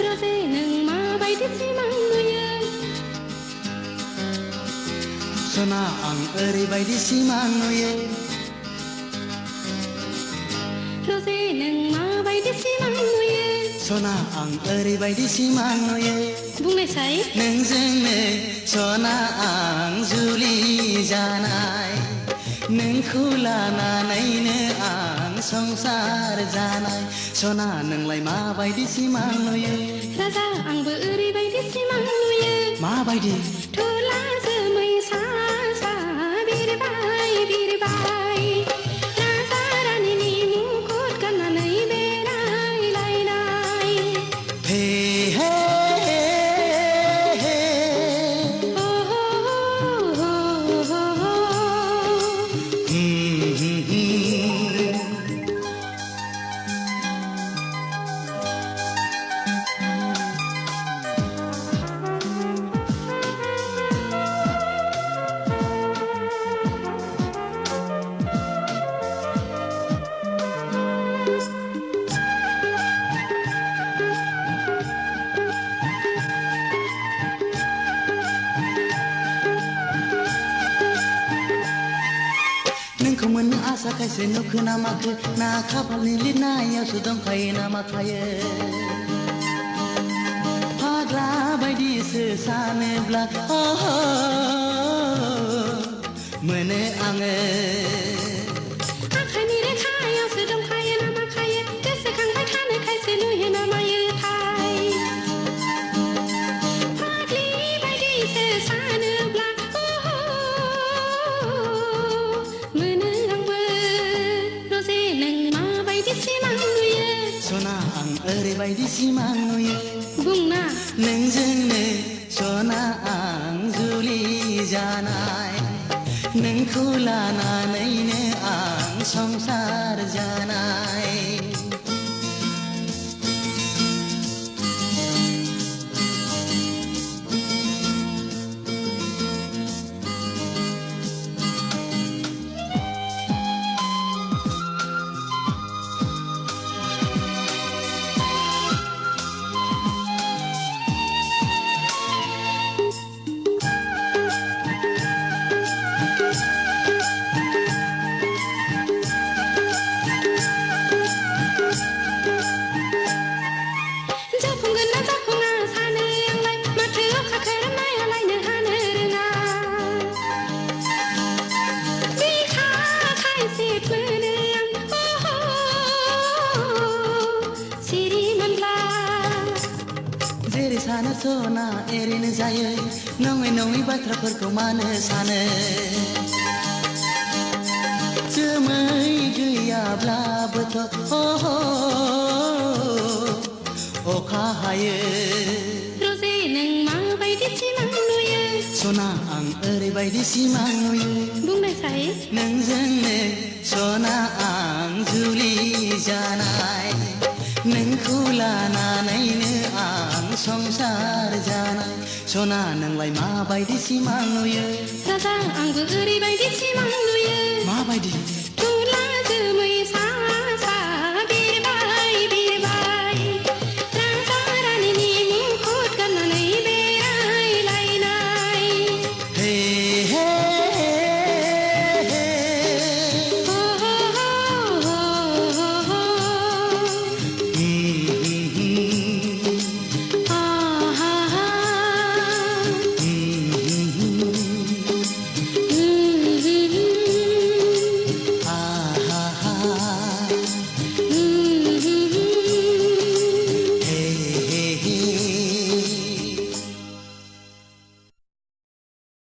रोजे नों माबायदि सिमां नुयो सना आं ओरैबायदि सिमां नुयो रोजे नों माबायदि सिमां नुयो सना आं ओरैबायदि सिमां नुयो बुंनायसाय नोंजोंनो सना आं जुलि जानाय नोंखौ लानानैनो आं संसार जानाय सना नोंलाय माबायदि सिमां नुयो राजा आंबो ओरैबायदि सिमां नुयो माबायदि थुला जोमै सा सा बिरबाय बिरबाय राजा रानिनि मुकुट गाननानै बेरायलायनाय हे हे हे हो हो हो हो हो नोंखौ मोननो आसा खायसे नुखो ना माखो ना खाफालनि लिरनायावसो दंखायो ना माखायो फाग्ला बायदिसो सानोब्ला मोनो आङो आखाइनि रेखायावसो दंखायो ना माखायो गोसोखांबाय थानो खायसे नुयो ना मायोथाय फाग्लि बायदिसो सानोब्ला मोनो आंबो रोजे नों माबायदि सिमां नुयो सना आं ओरैबायदि सिमां नुयो बुंना नोंजोंनो सना आं जुलि जानाय नोंखौ लानानैनो आं संसार जानाय जाफुंगोन ना जाफुङा सानो आंलाय माथो अखा खोरोमनायालायनो हानो रोङा बिखा खायसे मोनो आं सिरि मोनब्ला जेरै सानो सना एरैनो जायो नङै नङै बाथ्राफोरखौ मानो सानो जोमै गैयाब्लाबोथ' अखा हायो रोजे नों माबायदि सिमां नुयो सना आं ओरैबायदि सिमां नुयो बुंनायसाय नोंजोंनो सना आं जुलि जानाय नोंखौ लानानैनो आं संसार जानाय सना नोंलाय माबायदि सिमां नुयो राजा आंबो ओरैबायदि सिमां नुयो माबायदि